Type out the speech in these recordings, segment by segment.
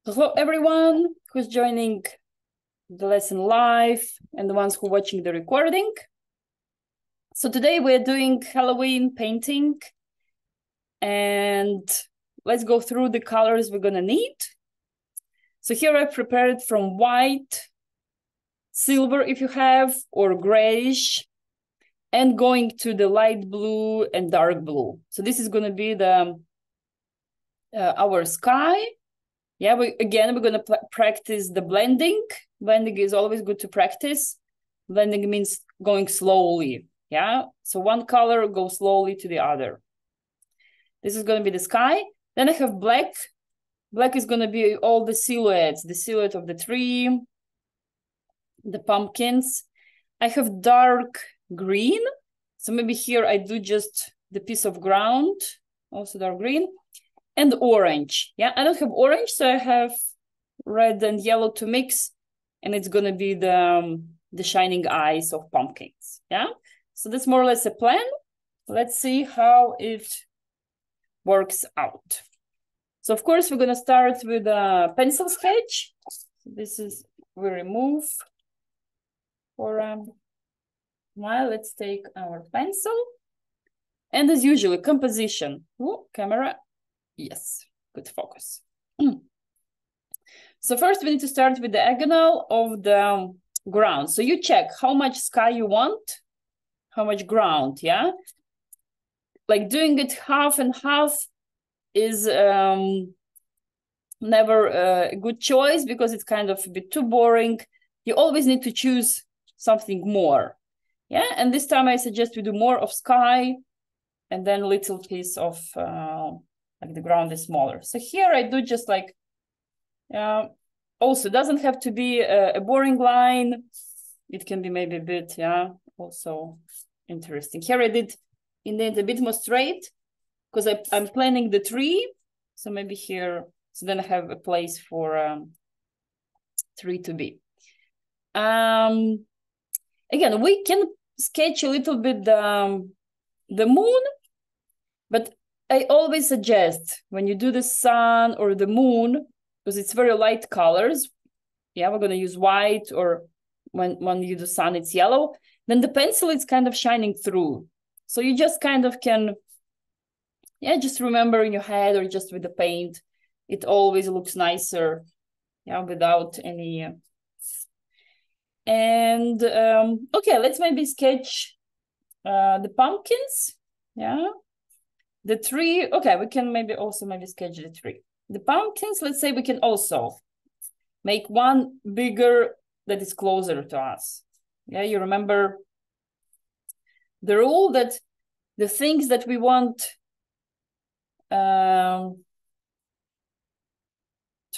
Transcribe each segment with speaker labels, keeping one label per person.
Speaker 1: Hello, everyone who's joining the lesson live and the ones who are watching the recording. So today we're doing Halloween painting, and let's go through the colors we're gonna need. So here I prepared from white, silver if you have, or grayish, and going to the light blue and dark blue. So this is gonna be the our sky. Yeah, we're going to practice the blending. Blending is always good to practice. Blending means going slowly. Yeah, so one color goes slowly to the other. This is going to be the sky. Then I have black. Black is going to be all the silhouettes, the silhouette of the tree, the pumpkins. I have dark green. So maybe here I do just the piece of ground, also dark green. And orange. Yeah, I don't have orange, so I have red and yellow to mix, and it's gonna be the shining eyes of pumpkins. Yeah, so that's more or less a plan. Let's see how it works out. So of course we're gonna start with a pencil sketch. This is we remove for while. Let's take our pencil, and as usual, composition. Ooh, camera. Yes, good focus. So first we need to start with the diagonal of the ground. So you check how much sky you want, how much ground, yeah? Like doing it half and half is never a good choice because it's kind of a bit too boring. You always need to choose something more, yeah? And this time I suggest we do more of sky and then a little piece of like the ground is smaller. So here I do just like, also doesn't have to be a boring line. It can be maybe a bit, yeah, also interesting. Here I did indent a bit more straight because I'm planning the tree. So maybe here, so then I have a place for tree to be. Again, we can sketch a little bit the moon, but I always suggest when you do the sun or the moon, because it's very light colors, yeah, we're going to use white, or when you do sun, it's yellow, then the pencil is kind of shining through. So you just kind of can, yeah, just remember in your head or just with the paint, it always looks nicer, yeah, without any. And okay, let's maybe sketch the pumpkins, yeah. The tree, okay, we can maybe also sketch the tree. The pumpkins, let's say we can also make one bigger that is closer to us. Yeah, you remember the rule that the things that we want to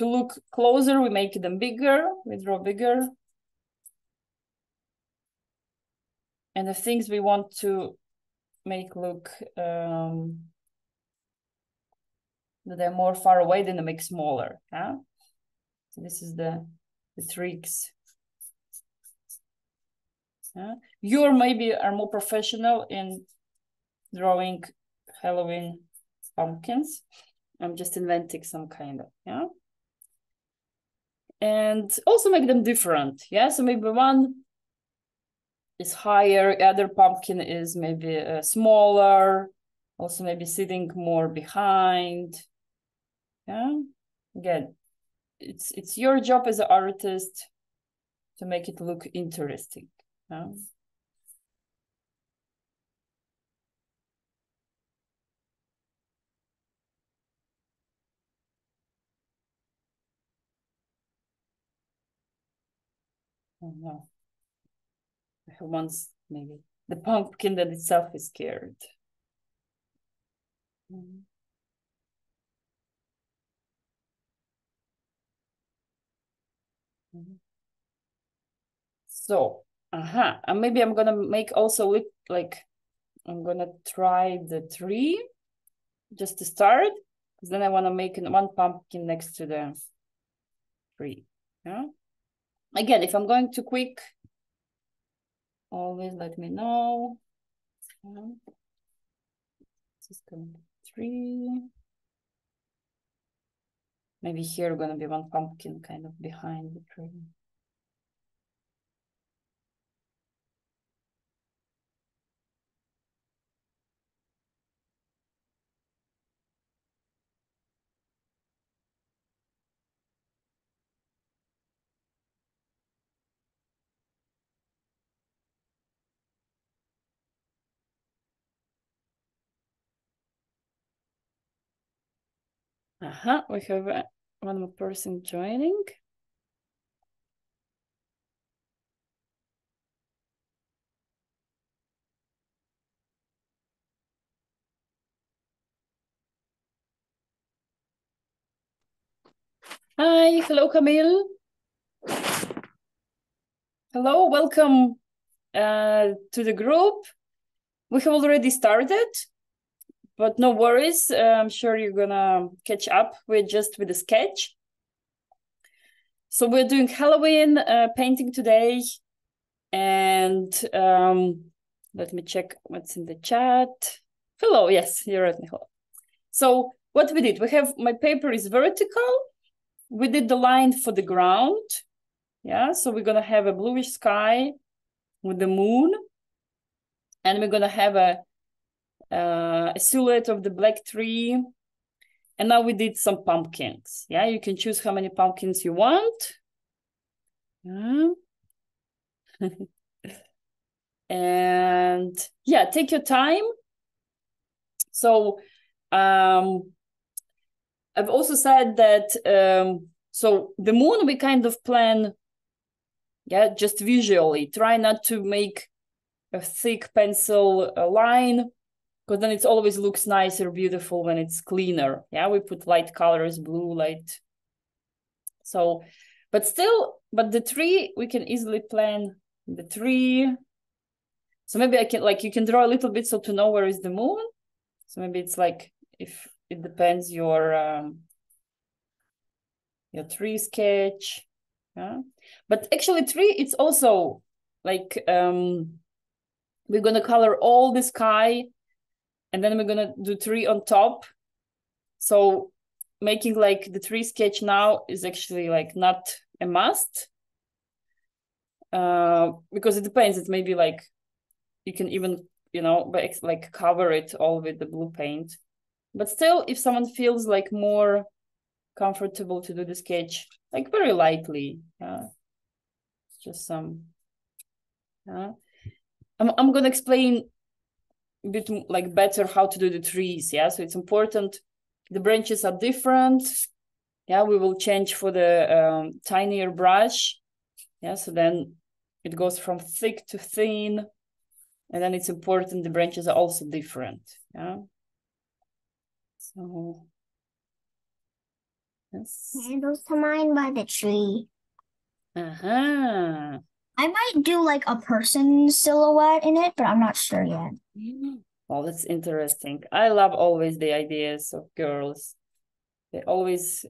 Speaker 1: look closer, we make them bigger, we draw bigger. And the things we want to make look that they're more far away, then they make smaller. Yeah? So this is the tricks. Yeah? You maybe are more professional in drawing Halloween pumpkins. I'm just inventing some kind of, yeah. And also make them different, yeah. So maybe one is higher, other pumpkin is maybe smaller, also maybe sitting more behind. Yeah, again, it's your job as an artist to make it look interesting. Yeah? Oh, no. Once maybe the pumpkin that itself is scared. Mm-hmm. So, and maybe I'm gonna make also like I'm gonna try the tree just to start, because then I want to make one pumpkin next to the tree. Yeah. Again, if I'm going too quick, always let me know. Yeah. This is gonna be 3. Maybe here gonna be one pumpkin kind of behind the tree. We have one more person joining. Hi, hello, Camille. Hello, welcome to the group. We have already started, but no worries. I'm sure you're gonna catch up with the sketch. So we're doing Halloween painting today. And let me check what's in the chat. Hello, yes, you're right, Nicole. So what we did, my paper is vertical. We did the line for the ground. Yeah, so we're gonna have a bluish sky with the moon. And we're gonna have a silhouette of the black tree. And now we did some pumpkins. Yeah, you can choose how many pumpkins you want. Yeah. And yeah, take your time. So I've also said that, so the moon, we kind of plan, yeah, just visually. Try not to make a thick pencil line, because then it always looks nicer, beautiful when it's cleaner. Yeah, we put light colors, blue, light. So, but the tree, we can easily plan the tree. So maybe I can, like, you can draw a little bit so to know where is the moon. So maybe it's like, if it depends your tree sketch. Yeah, but actually tree, it's also like, we're gonna color all the sky, and then we're gonna do tree on top. So making like the tree sketch now is actually like not a must, because it depends. It may be like, you can even, like cover it all with the blue paint. But still, if someone feels like more comfortable to do the sketch, like very lightly, just some. I'm gonna explain a bit like better how to do the trees. Yeah, so it's important. The branches are different. Yeah, we will change for the tinier brush. Yeah, so then it goes from thick to thin, and then it's important the branches are also different. Yeah. So yes.
Speaker 2: Candles to mine by the tree. I might do like a person silhouette in it, but I'm not sure yet.
Speaker 1: Well, that's interesting. I love always the ideas of girls. They always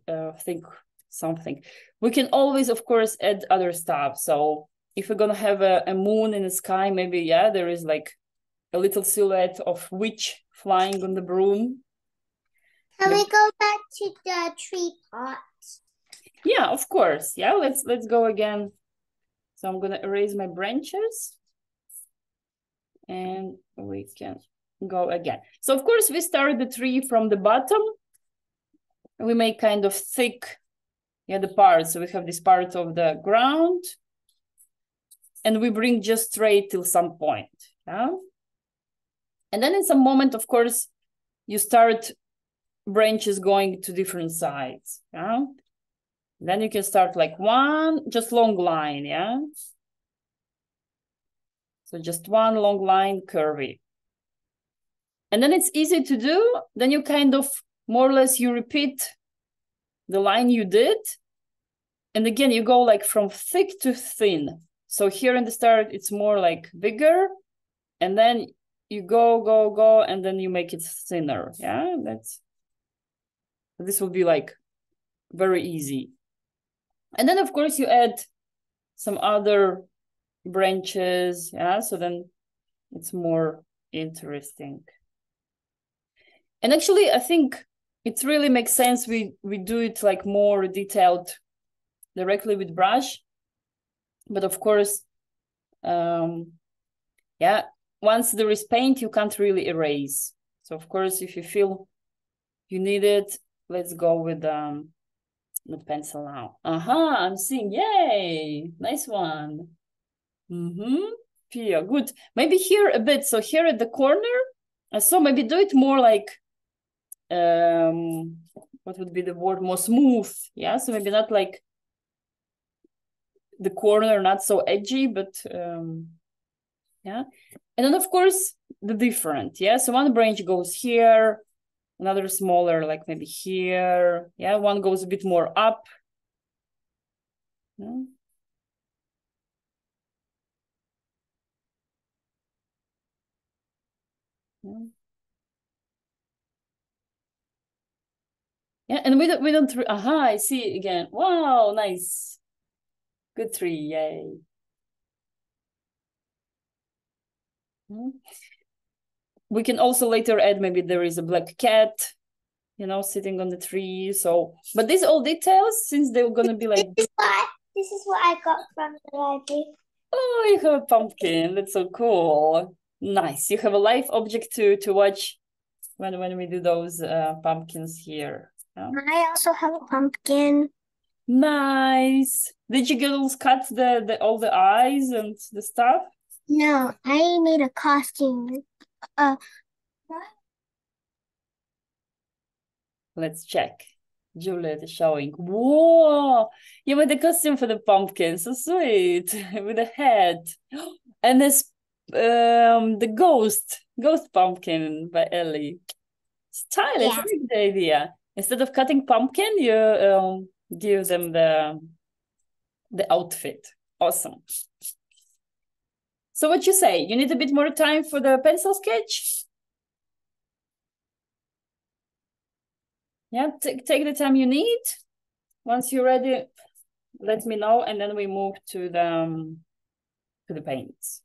Speaker 1: think something. We can always, of course, add other stuff. So if we're gonna have a moon in the sky, maybe, yeah, there is like a little silhouette of witch flying on the broom.
Speaker 2: Can we go back to the tree pot?
Speaker 1: Yeah, of course. Yeah, let's go again. So I'm gonna erase my branches, and we can go again. So of course we start the tree from the bottom. We make kind of thick, yeah, the part. So we have this part of the ground, and we bring just straight till some point. Yeah. And then in some moment, of course, you start branches going to different sides. Yeah. Then you can start like one, just long line. Yeah. So just one long line, curvy. And then it's easy to do. Then you kind of more or less, you repeat the line you did. And again, you go like from thick to thin. So here in the start, it's more like bigger. And then you go, and then you make it thinner. Yeah, this will be like very easy. And then of course you add some other branches. Yeah, so then it's more interesting. And actually, I think it really makes sense. We do it like more detailed directly with brush. But of course, yeah, once there is paint, you can't really erase. So of course, if you feel you need it, let's go with the pencil now. I'm seeing, yay, nice one. Yeah, good. Maybe here a bit. So here at the corner, so maybe do it more like, what would be the word, more smooth. Yeah, so maybe not like the corner, not so edgy, but yeah. And then of course the different, yeah. So one branch goes here, another smaller, like maybe here. Yeah, one goes a bit more up. Yeah. Yeah. Yeah, and we don't. I see again. Wow, nice. Good tree, yay. We can also later add, maybe there is a black cat, you know, sitting on the tree. So, but these all details, since they're gonna be like.
Speaker 2: This is what I got from the library.
Speaker 1: Oh, you have a pumpkin. That's so cool. Nice. You have a live object to watch when we do those pumpkins here. Yeah?
Speaker 2: I also have a pumpkin.
Speaker 1: Nice. Did you girls cut the all the eyes and the stuff?
Speaker 2: No, I made a costume.
Speaker 1: Let's check. Juliet is showing. Whoa! You made the costume for the pumpkin. So sweet. With a head. And this the ghost pumpkin by Ellie. Stylish.
Speaker 2: Yeah.
Speaker 1: I like the idea. Instead of cutting pumpkin, you give them the outfit. Awesome. So what you say? You need a bit more time for the pencil sketch? Yeah, take the time you need. Once you're ready, let me know, and then we move to the paints.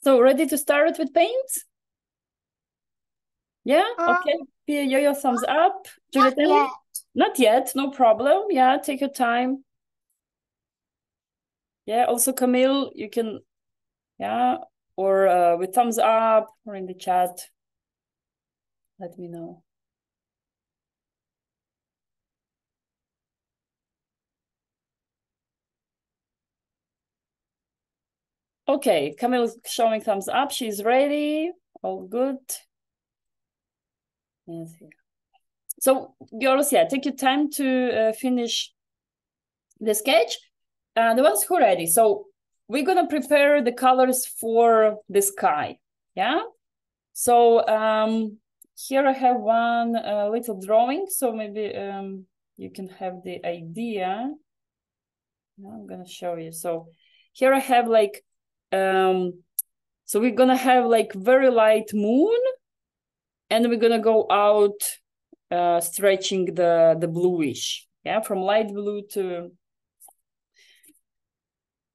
Speaker 1: So ready to start with paints? Yeah, okay. Pia, yo thumbs up. Juliet,
Speaker 2: Not yet.
Speaker 1: Not yet, no problem. Yeah, take your time. Yeah, also Camille, you can, yeah, or with thumbs up or in the chat. Let me know. Okay, Camille's showing thumbs up. She's ready. All good. Yes. So, girls, yeah, take your time to finish the sketch, the ones who are ready. So we're gonna prepare the colors for the sky, yeah? So here I have one little drawing, so maybe you can have the idea. Now I'm gonna show you. So here I have like, so we're gonna have like very light moon, and we're gonna go out stretching the bluish, yeah, from light blue to.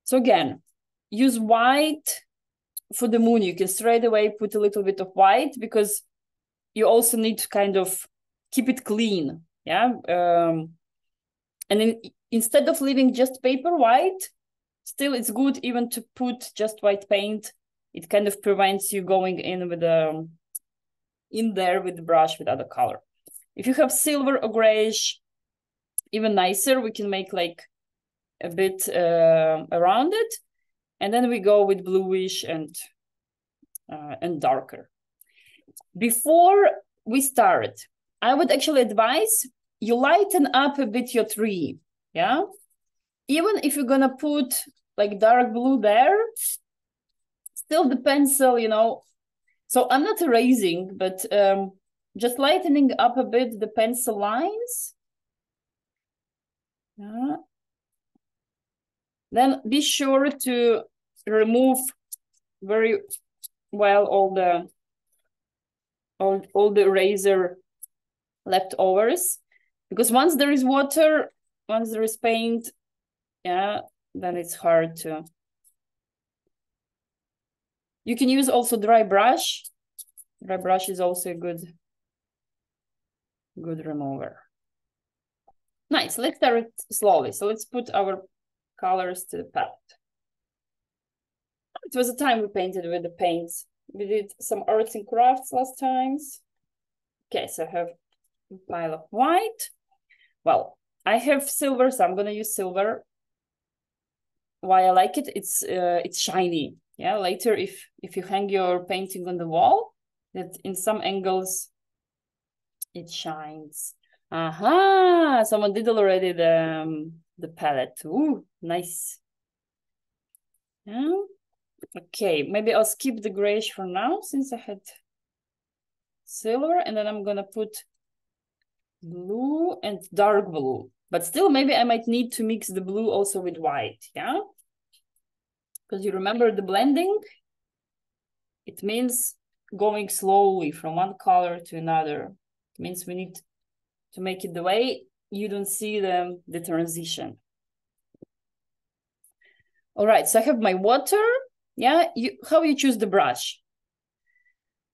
Speaker 1: So again, use white for the moon. You can straight away put a little bit of white because you also need to kind of keep it clean, yeah. And then instead of leaving just paper white, still it's good even to put just white paint. It kind of prevents you going in with in there with the brush with other color. If you have silver or grayish, even nicer. We can make like a bit around it, and then we go with bluish and darker. Before we start, I would actually advise you lighten up a bit your tree, yeah? Even if you're gonna put like dark blue there, still the pencil, you know, so I'm not erasing, but just lightening up a bit the pencil lines. Yeah. Then be sure to remove very well all the eraser leftovers, because once there is water, once there is paint, yeah, then it's hard to. You can use also dry brush. Dry brush is also a good remover. Nice. Let's start slowly. So let's put our colors to the palette. It was a time we painted with the paints. We did some arts and crafts last times. Okay, so I have a pile of white. Well, I have silver, so I'm gonna use silver. Why I like it? It's shiny. Yeah, later if you hang your painting on the wall, that in some angles it shines. Aha! Someone did already the palette. Ooh, nice. Yeah. Okay, maybe I'll skip the grayish for now since I had silver, and then I'm gonna put blue and dark blue. But still, maybe I might need to mix the blue also with white, yeah? Because you remember the blending? It means going slowly from one color to another. It means we need to make it the way you don't see the transition. All right, so I have my water. Yeah, how you choose the brush?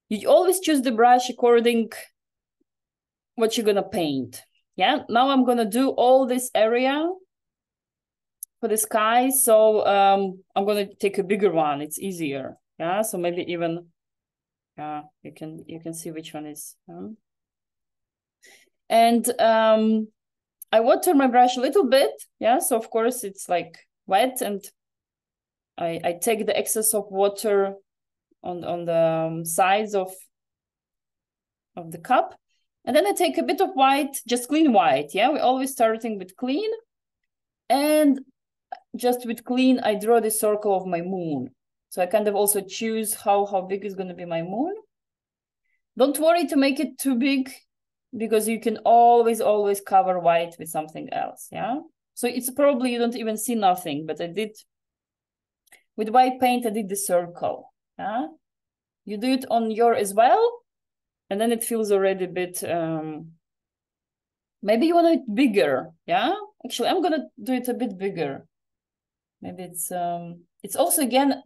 Speaker 1: You always choose the brush according what you're gonna paint. Yeah, now I'm gonna do all this area for the sky. So I'm gonna take a bigger one. It's easier. Yeah, so maybe even you can see which one is. And I water my brush a little bit. Yeah, so of course it's like wet, and I take the excess of water on the sides of the cup, and then I take a bit of white, just clean white. Yeah, we're always starting with clean, and just with clean I draw the circle of my moon. So I kind of also choose how big is going to be my moon. Don't worry to make it too big, because you can always cover white with something else. Yeah, so it's probably you don't even see nothing, but I did with white paint. I did the circle. Yeah, you do it on your as well, and then it feels already a bit maybe you want it bigger. Yeah, actually I'm gonna do it a bit bigger. Maybe it's also again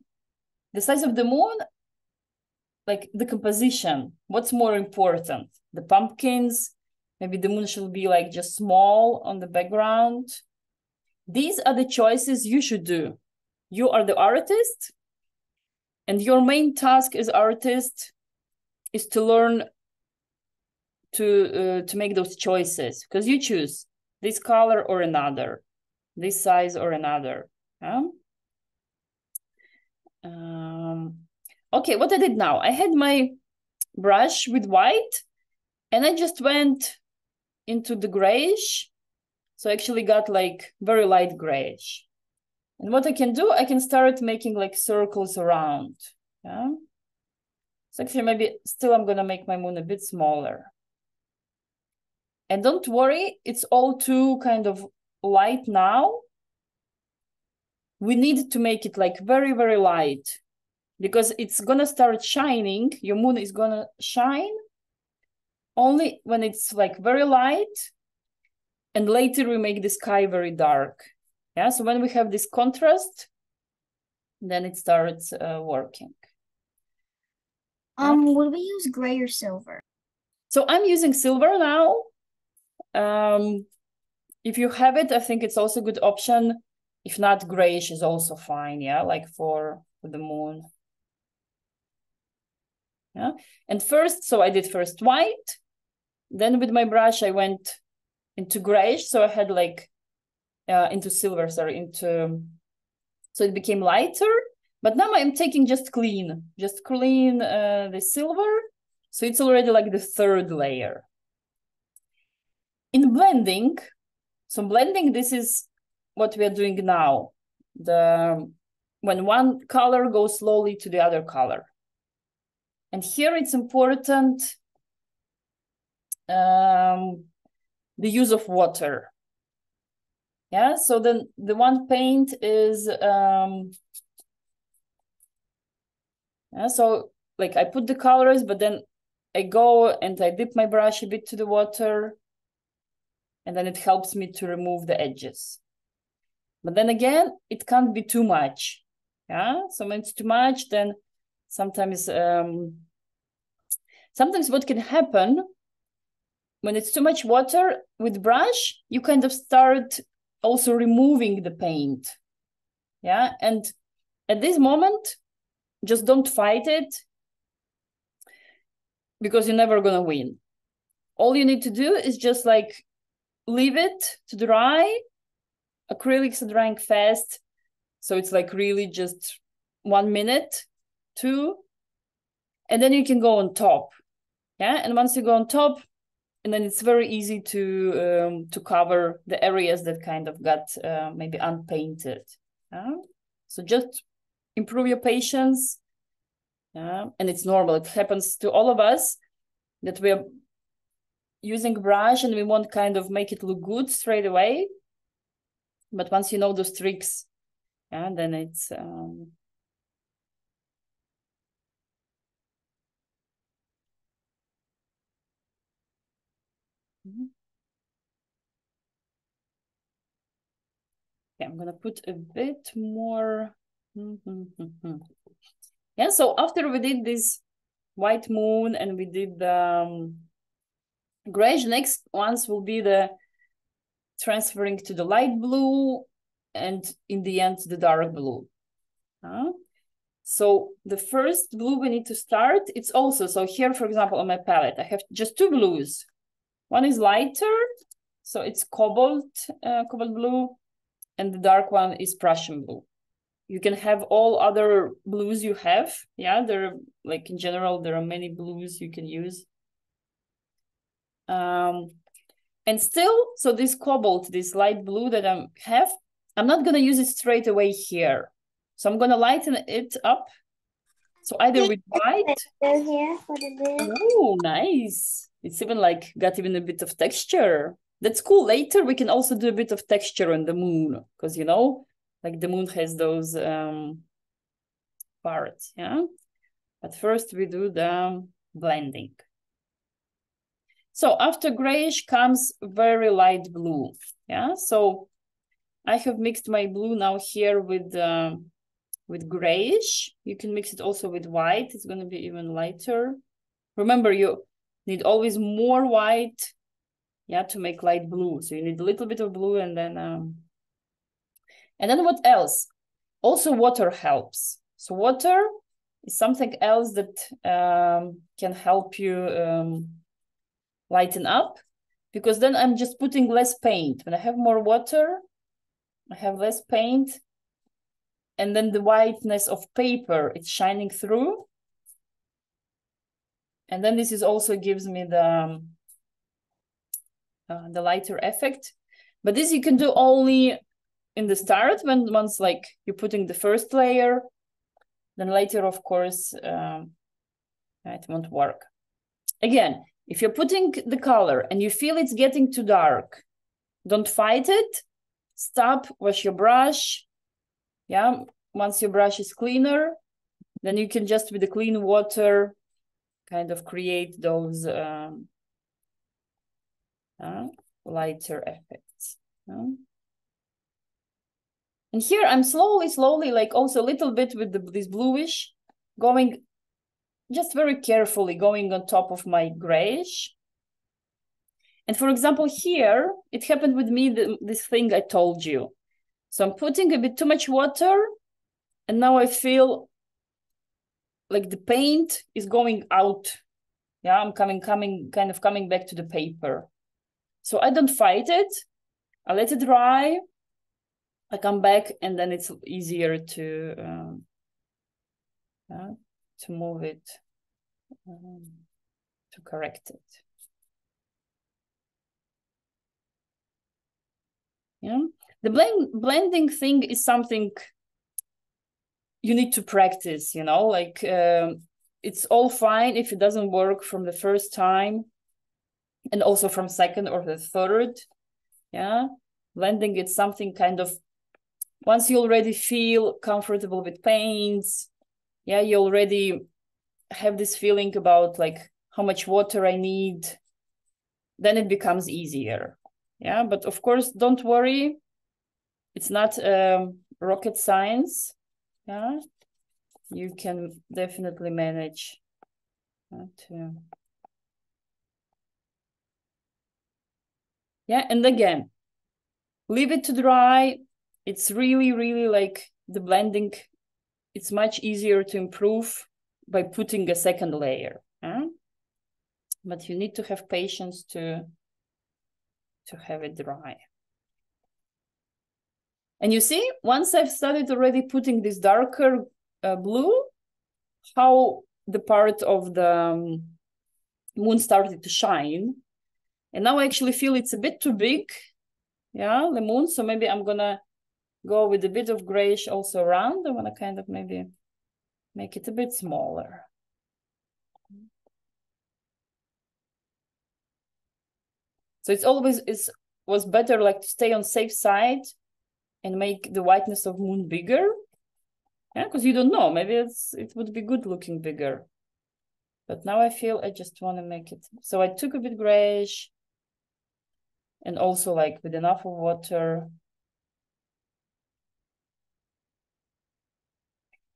Speaker 1: the size of the moon, like the composition. What's more important? The pumpkins, maybe the moon should be like just small on the background. These are the choices you should do. You are the artist, and your main task as artist is to learn to make those choices, because you choose this color or another, this size or another. Okay, what I did now, I had my brush with white, and I just went into the grayish, So I actually got like very light grayish. And what I can do, I can start making like circles around. Yeah. So actually maybe still I'm gonna make my moon a bit smaller. And don't worry, it's all too kind of light now. We need to make it like very, very light because it's gonna start shining. Your moon is gonna shine only when it's like very light, and later we make the sky very dark. Yeah, so when we have this contrast, then it starts working.
Speaker 2: Would we use gray or silver?
Speaker 1: So I'm using silver now. If you have it, I think it's also a good option. If not, grayish is also fine, yeah, like for the moon. Yeah, and first, so I did first white, then with my brush, I went into grayish, so I had like, into silver, sorry, so it became lighter, but now I'm taking just clean the silver, so it's already like the third layer. In blending, this is what we are doing now. When one color goes slowly to the other color. And here it's important the use of water. Yeah, so then the one paint is, yeah, so like I put the colors, but then I go and I dip my brush a bit to the water, and then it helps me to remove the edges. But then again, it can't be too much. Yeah, so when it's too much, then sometimes what can happen when it's too much water with brush, you kind of start also removing the paint. Yeah, and at this moment, just don't fight it because you're never gonna win. All you need to do is just like leave it to dry. Acrylics are drying fast, so it's like really just 1 minute, 2, and then you can go on top. Yeah, and once you go on top, and then it's very easy to cover the areas that kind of got maybe unpainted. So just improve your patience. Yeah, and it's normal. It happens to all of us that we are using brush and we want kind of make it look good straight away. But once you know those tricks, yeah, then it's yeah, I'm gonna put a bit more. Yeah, so after we did this white moon and we did the grayish, next ones will be the transferring to the light blue and in the end the dark blue. So the first blue we need to start, it's also, so here, for example, on my palette, I have just 2 blues. One is lighter, so it's cobalt blue, and the dark one is Prussian blue. You can have all other blues you have. Yeah, there are, like in general, there are many blues you can use. And still, so this cobalt, this light blue that I have, I'm not gonna use it straight away here. So I'm gonna lighten it up. So either with white. Oh, nice. It's even like got even a bit of texture. That's cool. Later we can also do a bit of texture on the moon, because you know, like the moon has those parts, yeah. But first we do the blending. So after grayish comes very light blue, yeah. So I have mixed my blue now here with grayish. You can mix it also with white. It's going to be even lighter. Remember, you need always more white, yeah, to make light blue. So you need a little bit of blue, and then what else? Also, water helps. So water is something else that can help you lighten up, because then I'm just putting less paint. When I have more water, I have less paint, and then the whiteness of paper, it's shining through. And then this is also gives me the lighter effect. But this you can do only in the start, once like you're putting the first layer, then later, of course, it won't work. Again, if you're putting the color and you feel it's getting too dark, don't fight it. Stop, wash your brush. Yeah, once your brush is cleaner, then you can just with the clean water kind of create those lighter effects. And here I'm slowly, like also a little bit with this bluish, going just very carefully, going on top of my grayish. And for example, here, it happened with me, this thing I told you. So I'm putting a bit too much water, and now I feel like the paint is going out. Yeah, I'm kind of coming back to the paper. So I don't fight it. I let it dry. I come back, and then it's easier to move it, to correct it. Yeah, the blending thing is something you need to practice, like it's all fine if it doesn't work from the first time, and also from second or the third. Yeah, blending is something kind of, once you already feel comfortable with paints, yeah, you already have this feeling about like how much water I need, then it becomes easier. Yeah, but of course, don't worry. It's not rocket science. Yeah, you can definitely manage to. Yeah, and again, leave it to dry. It's really like the blending, it's much easier to improve by putting a second layer. But you need to have patience to have it dry. And you see, once I've started already putting this darker blue, how the part of the moon started to shine. And now I actually feel it's a bit too big, yeah, the moon. So maybe I'm gonna go with a bit of grayish also around. I wanna kind of maybe make it a bit smaller. So it's always was better like to stay on safe side and make the whiteness of moon bigger. Yeah, because you don't know, maybe it would be good looking bigger. But now I feel I just want to make it. So I took a bit grayish and also like with enough of water.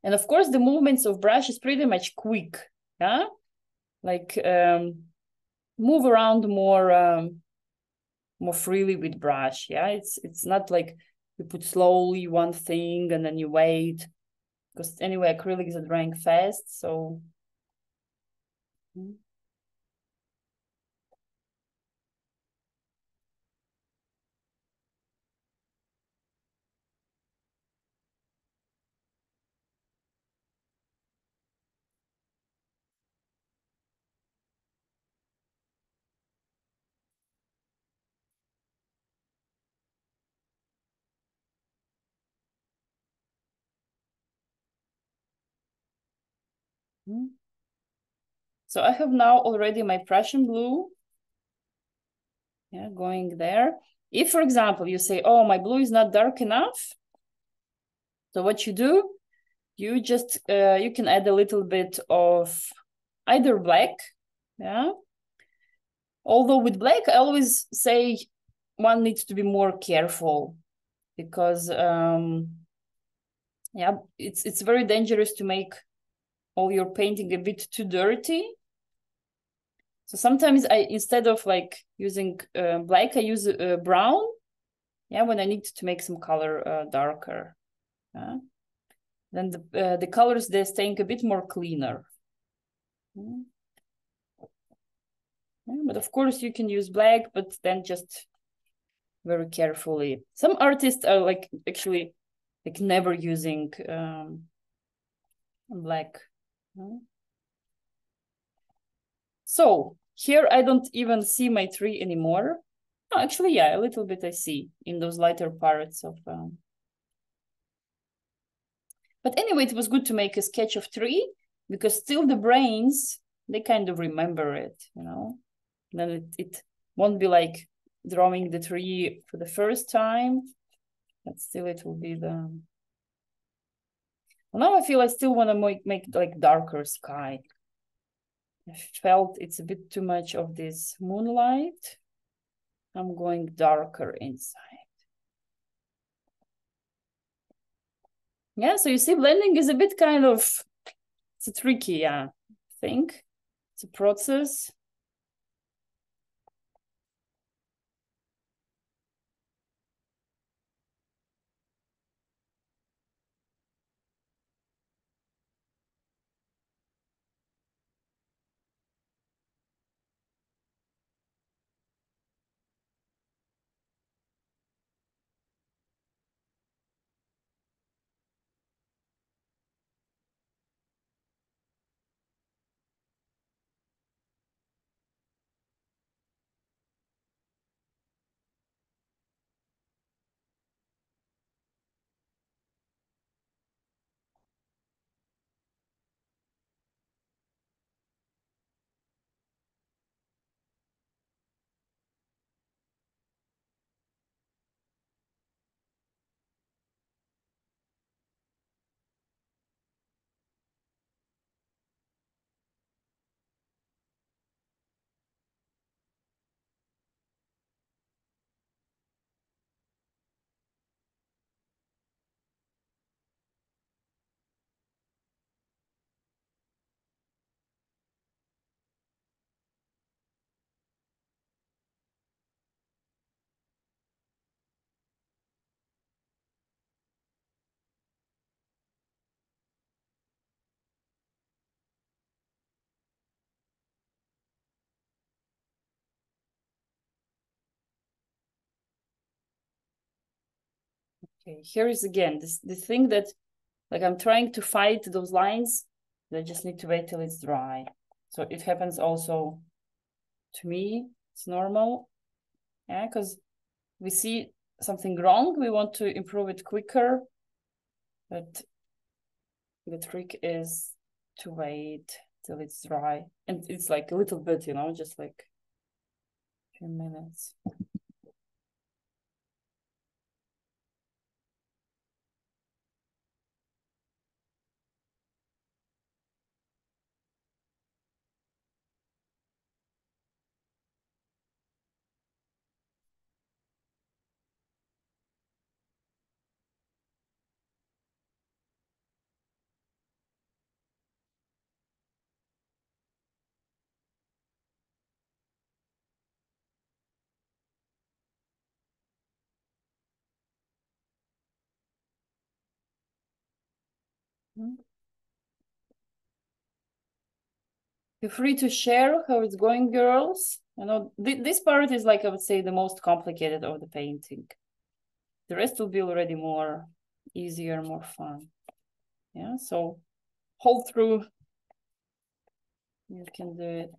Speaker 1: And of course, the movements of brush is pretty much quick. Yeah, like move around more freely with brush. Yeah, it's not like you put slowly one thing and then you wait, because anyway, acrylics are drying fast. So. So I have now already my Prussian blue. Yeah, going there. If, for example, you say, oh, my blue is not dark enough. So what you do, you just, you can add a little bit of either black. Yeah. Although with black, I always say one needs to be more careful because, yeah, it's very dangerous to make all your painting a bit too dirty. So sometimes instead of like using black, I use brown. Yeah, when I need to make some color darker. Then the colors, they're staying a bit more cleaner. Yeah, but of course you can use black, but then just very carefully. Some artists are like actually like never using black. So here I don't even see my tree anymore. Oh, actually, yeah, a little bit I see in those lighter parts of. But anyway, it was good to make a sketch of tree because still the brains, they kind of remember it, you know. Then it won't be like drawing the tree for the first time, but still it will be the. Well, now I feel I still want to make like darker sky. I felt it's a bit too much of this moonlight. I'm going darker inside. Yeah, so you see, blending is a bit kind of, it's a tricky thing. It's a process. Okay, here is again the thing that like I'm trying to fight those lines. I just need to wait till it's dry. So it happens also to me. It's normal. Yeah, because we see something wrong. We want to improve it quicker. But the trick is to wait till it's dry. And it's like a little bit, you know, just like a few minutes. Feel free to share how it's going, girls. I know this part is like, I would say, the most complicated of the painting. The rest will be already more easier, more fun. Yeah, so hold through. You can do it.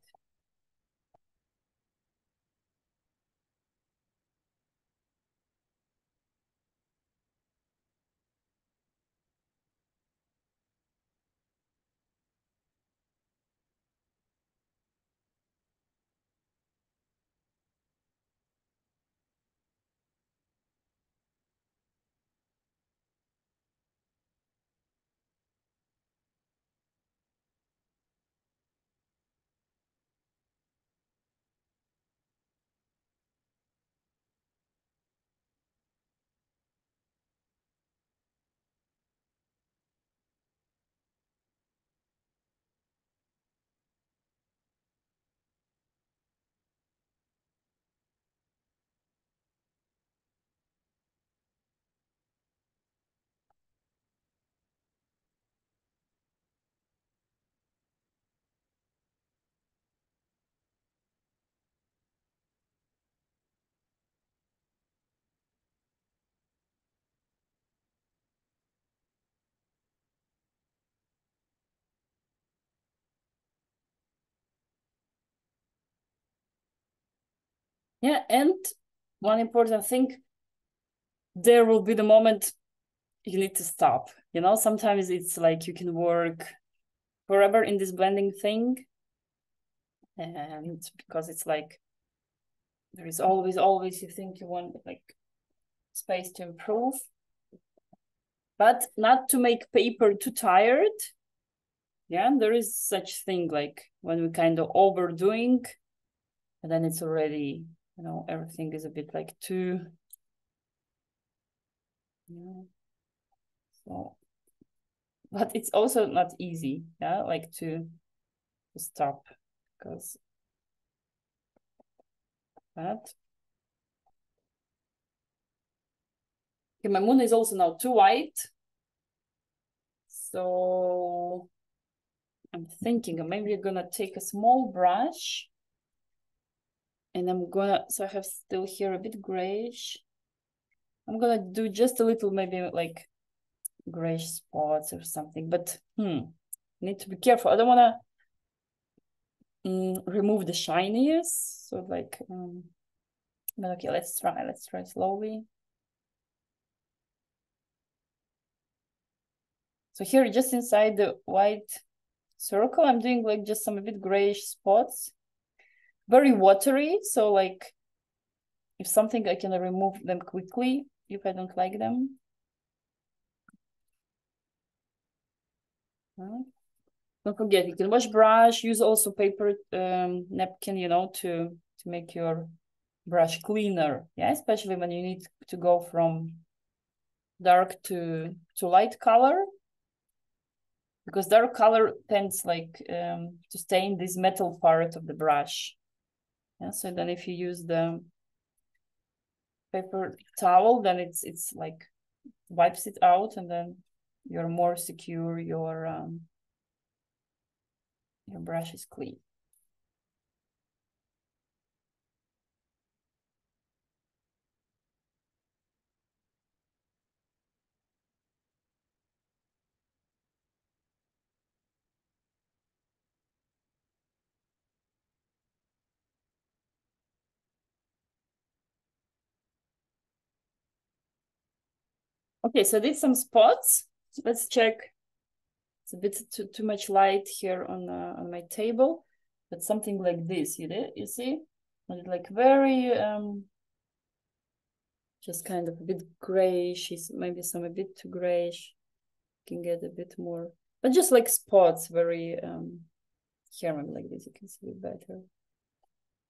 Speaker 1: Yeah, and one important thing, there will be the moment you need to stop. You know, sometimes it's like you can work forever in this blending thing. And because it's like, there is always you think you want like space to improve. But not to make paper too tired. Yeah, there is such thing like when we kind of overdoing, and then it's already, you know, everything is a bit like too, yeah. So, but it's also not easy, yeah, like to stop, because that. Okay, my moon is also now too white. So I'm thinking maybe I'm gonna take a small brush and I'm gonna, so I have still here a bit grayish. I'm gonna do just a little, maybe like grayish spots or something, but need to be careful. I don't wanna remove the shiniest. So like, but okay, let's try slowly. So here, just inside the white circle, I'm doing like just some a bit grayish spots, very watery. So like, if something, I can remove them quickly if I don't like them. Don't forget, you can wash brush, use also paper napkin, you know, to make your brush cleaner. Yeah, especially when you need to go from dark to light color, because dark color tends like to stain this metal part of the brush. Yeah, so then if you use the paper towel, then it's like wipes it out, and then you're more secure, your brush is clean. Okay, so I did some spots. Let's check. It's a bit too much light here on my table, but something like this, you see? And like very just kind of a bit grayish, maybe some a bit too grayish. Can get a bit more, but just like spots, very here, maybe like this, you can see it better.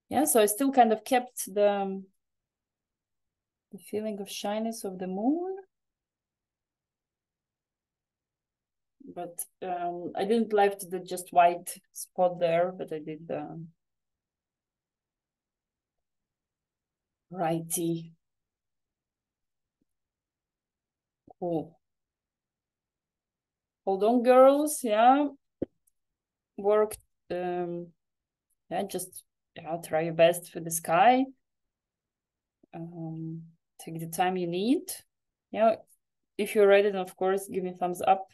Speaker 1: Yeah, so I still kind of kept the feeling of shyness of the moon, but I didn't left the just white spot there, but I did the righty. Cool. Hold on, girls. Yeah, work. Yeah, just try your best for the sky. Take the time you need. Yeah, if you're ready, then of course give me a thumbs up.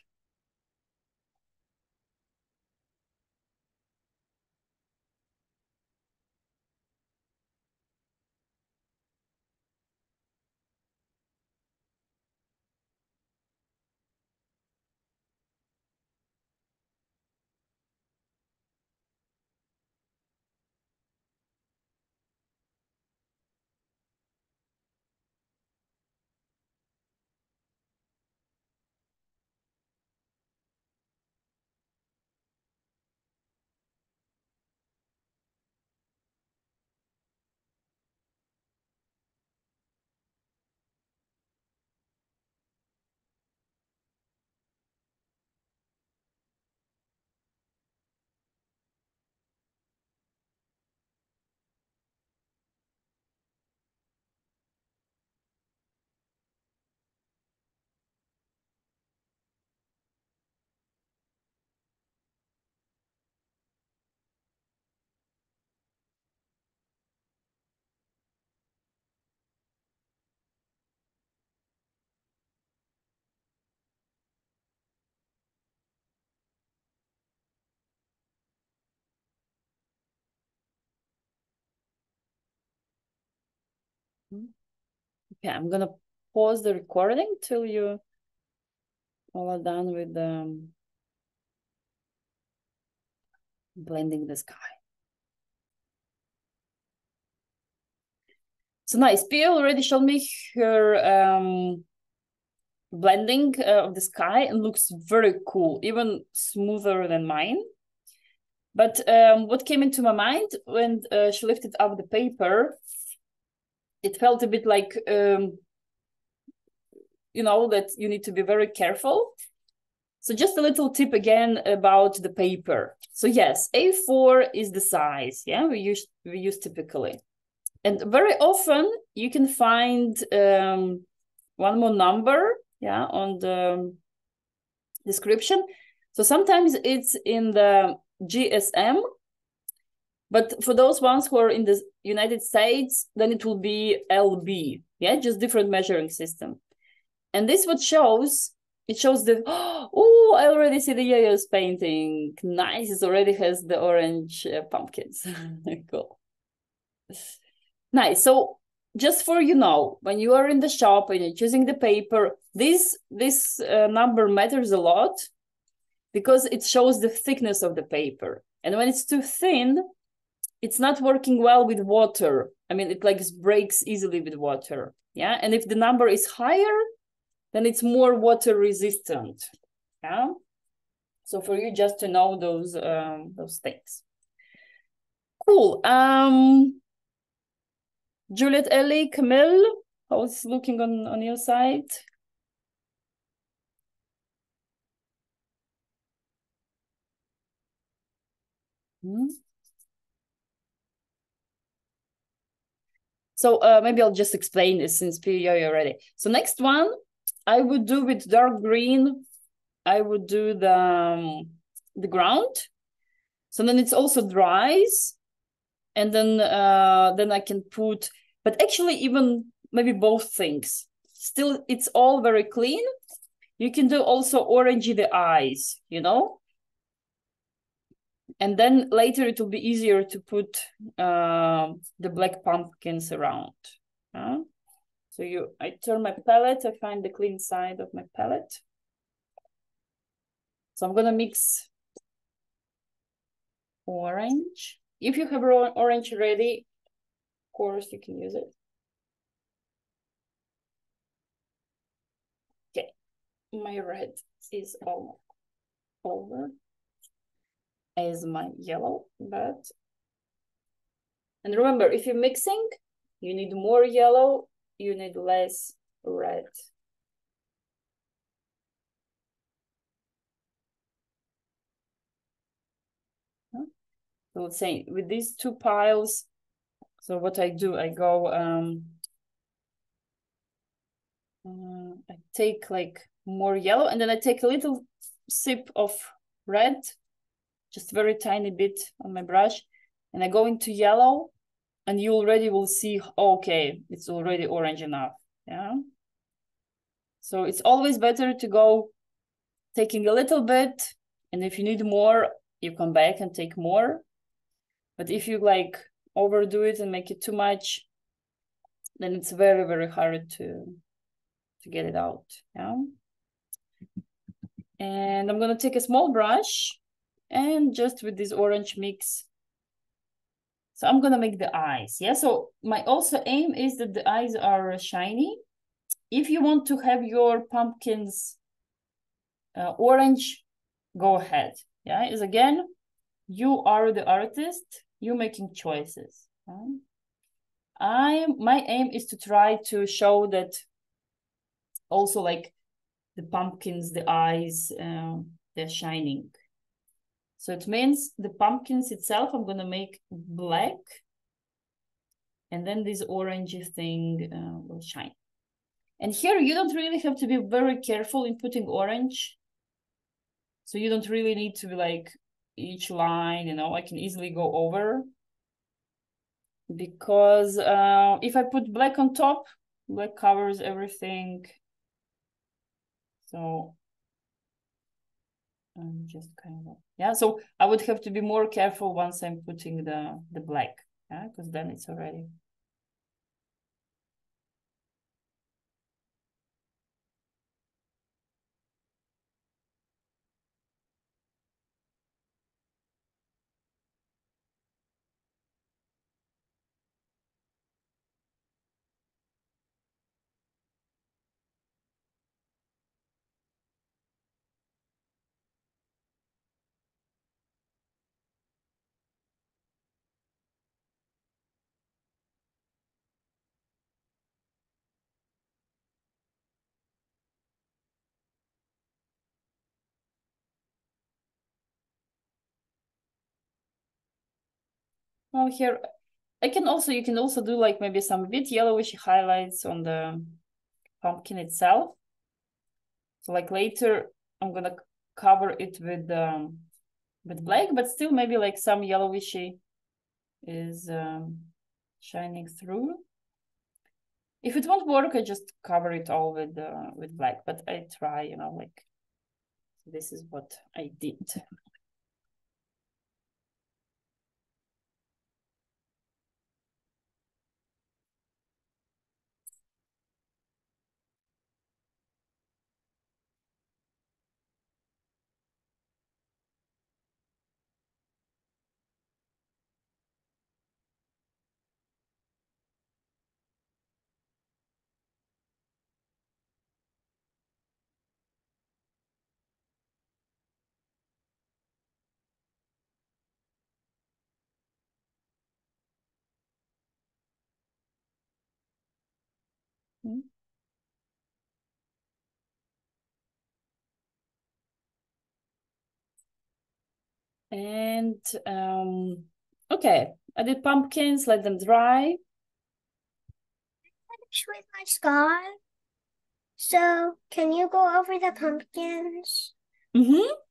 Speaker 1: Okay, I'm gonna pause the recording till you all are done with blending the sky. So nice. Pia already showed me her blending of the sky and looks very cool, even smoother than mine. But what came into my mind when she lifted up the paper, it felt a bit like, you know, that you need to be very careful. So just a little tip again about the paper. So yes, A4 is the size, yeah, we use typically. And very often you can find one more number, yeah, on the description. So sometimes it's in the GSM, but for those ones who are in the United States, then it will be LB, yeah, just different measuring system. And this what shows, it shows the, oh, I already see the Yo-Yo's painting. Nice, it already has the orange pumpkins. Cool. Nice, so just for you know, when you are in the shop and you're choosing the paper, this number matters a lot because it shows the thickness of the paper. And when it's too thin, it's not working well with water. I mean, it like breaks easily with water, yeah? And if the number is higher, then it's more water resistant, yeah? So for you just to know those things. Cool. Juliet, Ellie, Camille, how's it looking on your side? So maybe I'll just explain this since Pia already. So next one, I would do with dark green. I would do the ground. So then it's also dries, and then I can put. But actually, even maybe both things. Still, it's all very clean. You can do also orangey the eyes, you know. And then later it will be easier to put the black pumpkins around. So I turn my palette, I find the clean side of my palette. So I'm gonna mix orange. If you have orange ready, of course you can use it. Okay, my red is all over as my yellow, but and remember, if you're mixing, you need more yellow, you need less red. So let's say with these two piles, so what I do, I go, I take like more yellow and then I take a little sip of red, just very tiny bit on my brush, and I go into yellow and you already will see, okay, it's already orange enough, yeah? So it's always better to go taking a little bit, and if you need more, you come back and take more. But if you like overdo it and make it too much, then it's very, very hard to get it out, yeah? And I'm gonna take a small brush and just with this orange mix. So I'm gonna make the eyes, yeah? So my also aim is that the eyes are shiny. If you want to have your pumpkins orange, go ahead, yeah? Is again, you are the artist, you making choices. My aim is to try to show that also like the pumpkins, the eyes, they're shining. So it means the pumpkins itself, I'm gonna make black, and then this orangey thing will shine. And here you don't really have to be very careful in putting orange. So you don't really need to be like each line, you know, I can easily go over. Because if I put black on top, black covers everything. So I'm just kind of, yeah, so I would have to be more careful once I'm putting the black, yeah, because then it's already. Well, here, you can also do like maybe some bit yellowish highlights on the pumpkin itself. So like later, I'm gonna cover it with black, but still maybe like some yellowishy is shining through. If it won't work, I just cover it all with black, but I try, you know, like this is what I did. And okay, I did pumpkins, let them dry.
Speaker 2: Finish with my sky. So, can you go over the pumpkins?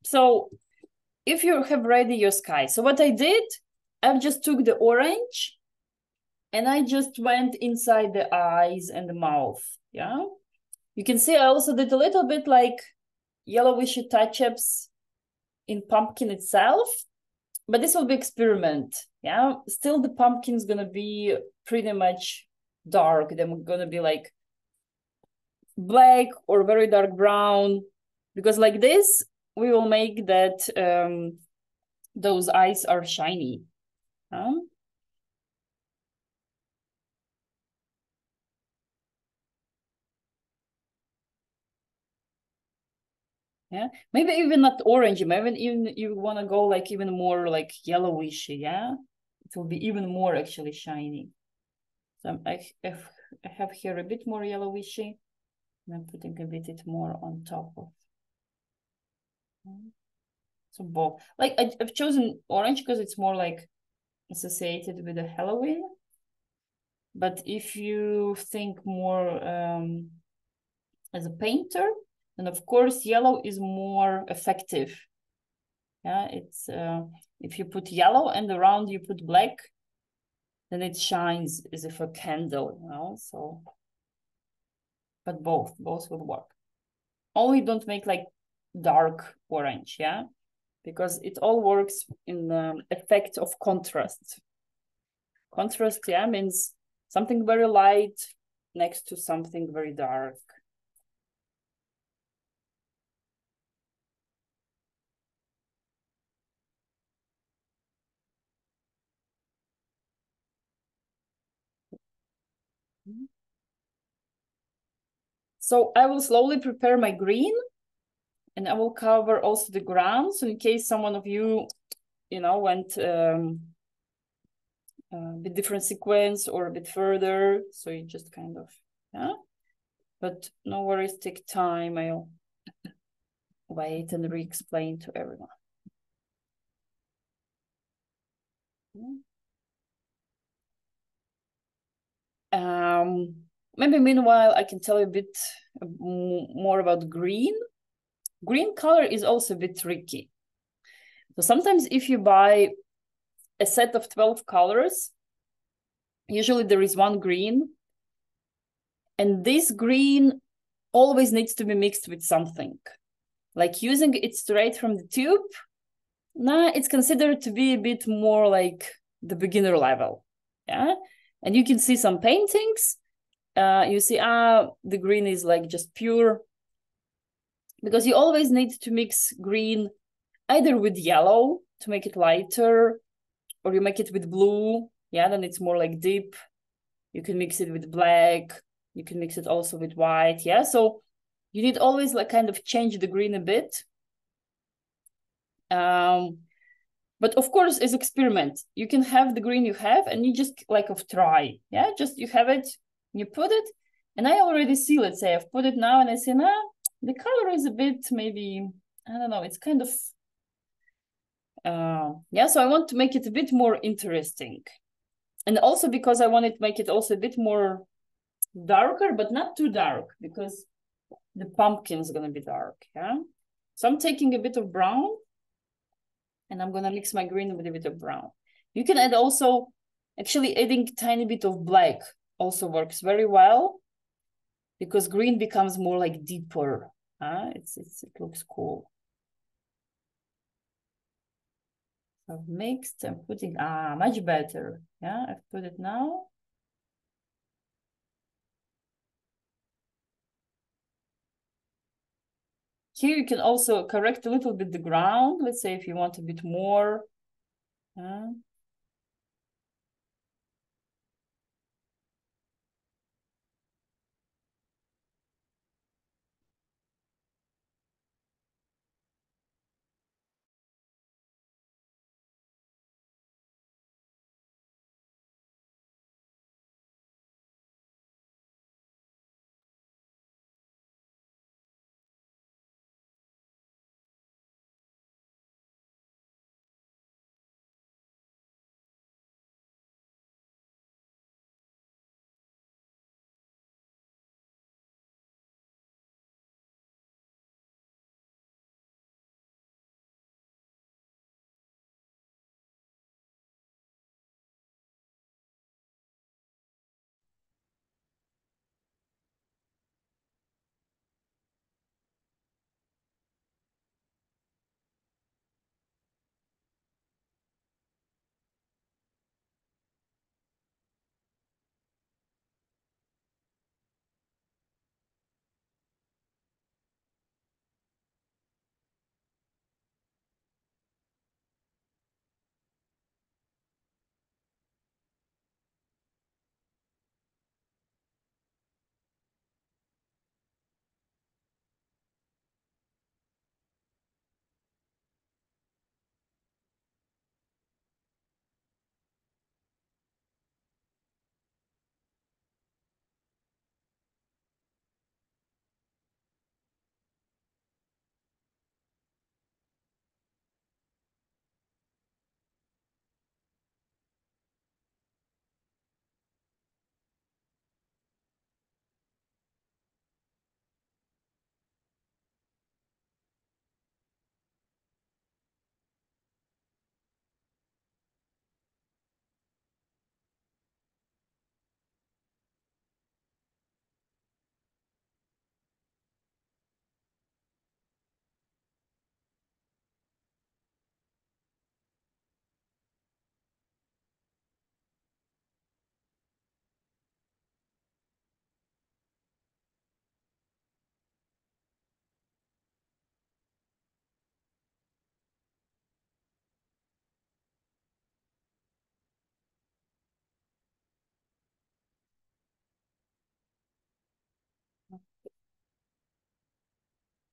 Speaker 1: So, if you have ready your sky, so what I did, I just took the orange and I just went inside the eyes and the mouth. Yeah, you can see I also did a little bit like yellowishy touch-ups in pumpkin itself, but this will be experiment. Yeah, still the pumpkin's gonna be pretty much dark. They're gonna be like black or very dark brown, because like this we will make that those eyes are shiny. Yeah, maybe even not orange, maybe even you want to go like even more like yellowish. Yeah, it will be even more actually shiny. So I have here a bit more yellowishy, and I'm putting a bit more on top of. So both, like I've chosen orange because it's more like associated with the Halloween. But if you think more as a painter, then of course yellow is more effective. Yeah, it's if you put yellow and around you put black, then it shines as if a candle, you know. So, but both will work. Only don't make like dark orange, yeah, because it all works in the effect of contrast. Contrast, yeah, means something very light next to something very dark. So I will slowly prepare my green, and I will cover also the ground. So in case someone of you, you know, went a bit different sequence or a bit further, so you just kind of, yeah. But no worries, take time. I'll wait and re-explain to everyone. Maybe meanwhile, I can tell you a bit more about green. Green color is also a bit tricky. So sometimes if you buy a set of 12 colors, usually there is one green, and this green always needs to be mixed with something. Like using it straight from the tube, nah, it's considered to be a bit more like the beginner level. Yeah, and you can see some paintings. You see, the green is like just pure, because you always need to mix green either with yellow to make it lighter, or you make it with blue. Yeah, then it's more like deep. You can mix it with black. You can mix it also with white. Yeah, so you need always like kind of change the green a bit. But of course, as experiment, you can have the green you have and you just like of try. Yeah, just you have it, you put it, and I already see, let's say I've put it now and I say, nah, the color is a bit maybe, I don't know, it's kind of Yeah, so I want to make it a bit more interesting. And also because I wanted to make it also a bit more darker, but not too dark, because the pumpkin is going to be dark, yeah? So I'm taking a bit of brown, and I'm going to mix my green with a bit of brown. You can add also, actually adding a tiny bit of black also works very well, because green becomes more like deeper. It looks cool. I've mixed, I'm putting, much better. Yeah, I've put it now. Here you can also correct a little bit the ground. Let's say if you want a bit more.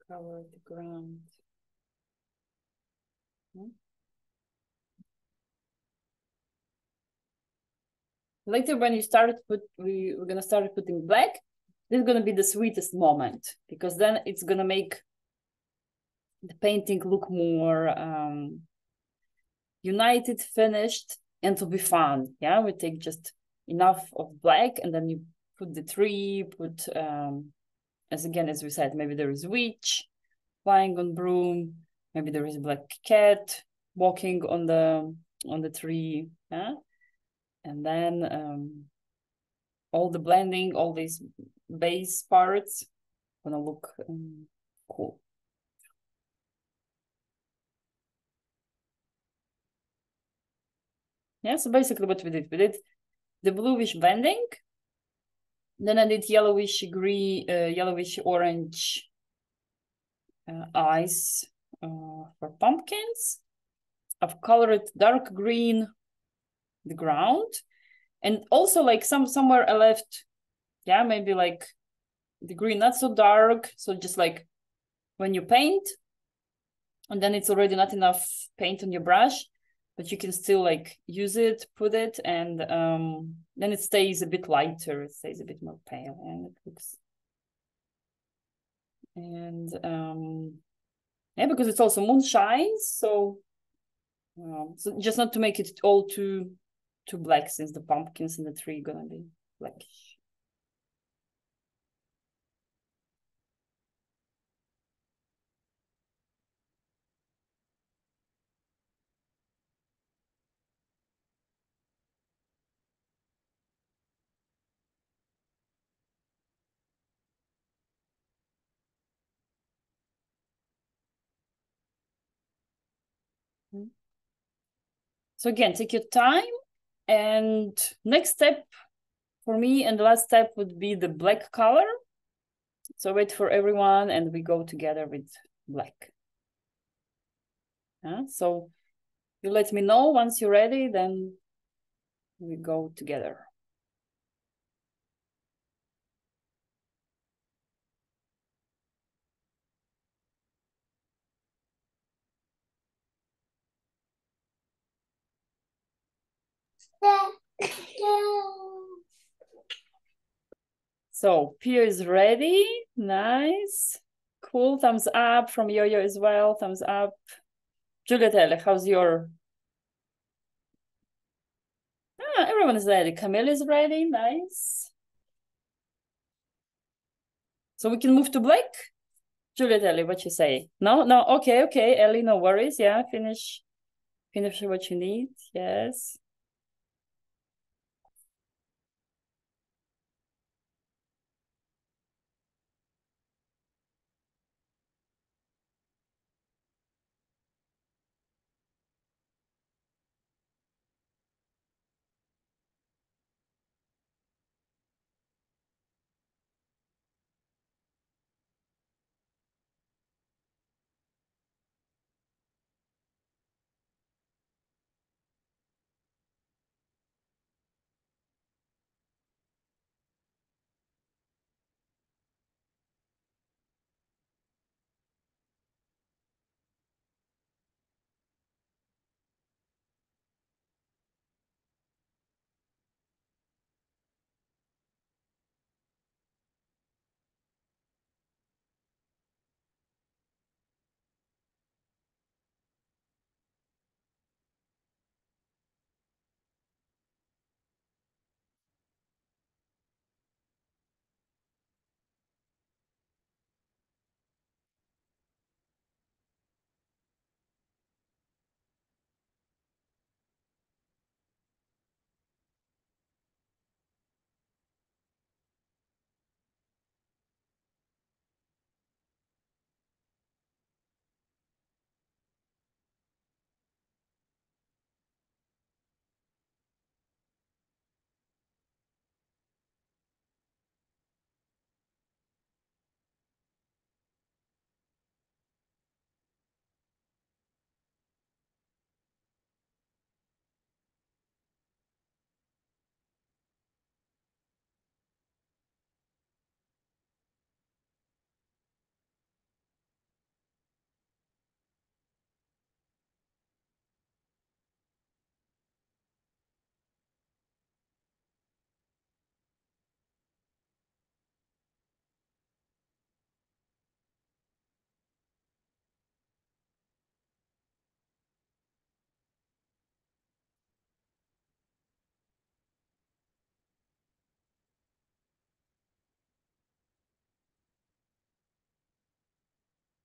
Speaker 1: Cover the ground. Later, when you start we're gonna start putting black. This is gonna be the sweetest moment, because then it's gonna make the painting look more united, finished, and to be fun. Yeah, we take just enough of black, and then you put the tree. Put as we said, maybe there is witch flying on broom. Maybe there is a black cat walking on the tree. Yeah, and then all the blending, all these base parts gonna look cool. Yeah, so basically what we did the bluish blending, then I did yellowish green, yellowish orange eyes for pumpkins. I've colored dark green the ground, and also like somewhere I left, yeah, maybe like the green not so dark, so just like when you paint, and then it's already not enough paint on your brush, but you can still like use it, put it, and then it stays a bit lighter, it stays a bit more pale, and it looks, and yeah, because it's also moonshine, so So just not to make it all too black, since the pumpkins in the tree are gonna be blackish. So again, take your time. And next step for me, and the last step, would be the black color. So wait for everyone, and we go together with black. So you let me know once you're ready, then we go together. So Pia is ready. Nice. Cool. Thumbs up from Yo-Yo as well. Thumbs up. Giulietta, how's your... everyone is ready. Camille is ready. Nice. So we can move to black? Giulietta, what you say? No? Okay. Ellie, no worries. Yeah, finish what you need. Yes.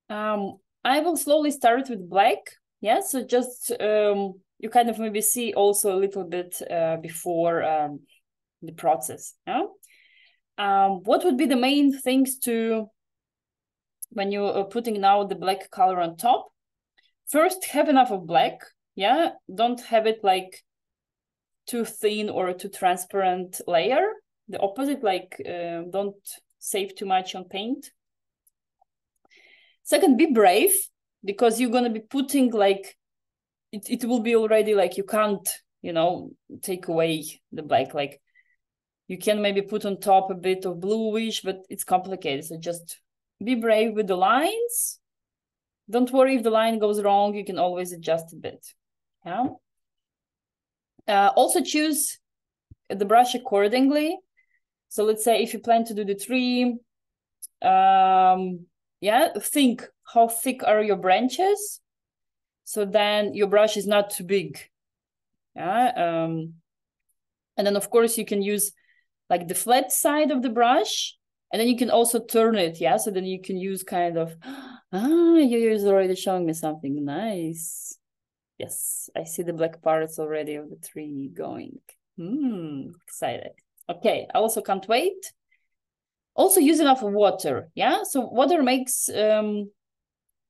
Speaker 1: I will slowly start with black. Yeah, so just you kind of maybe see also a little bit before the process. Yeah. What would be the main things to, when you're putting now the black color on top? First, have enough of black. Yeah, don't have it like too thin or too transparent layer. The opposite, like don't save too much on paint. Second, be brave, because you're gonna be putting like, it will be already like, you can't, take away the black. Like you can maybe put on top a bit of bluish, but it's complicated. So just be brave with the lines. Don't worry if the line goes wrong, you can always adjust a bit. Yeah. Also choose the brush accordingly. So let's say if you plan to do the tree, think how thick are your branches. so then your brush is not too big. Yeah. And then of course you can use like the flat side of the brush, and then you can also turn it. Yeah. So then you can use kind of, you're already showing me something nice. Yes, I see the black parts already of the tree going. Excited. Okay, I also can't wait. Also use enough water, yeah? So water makes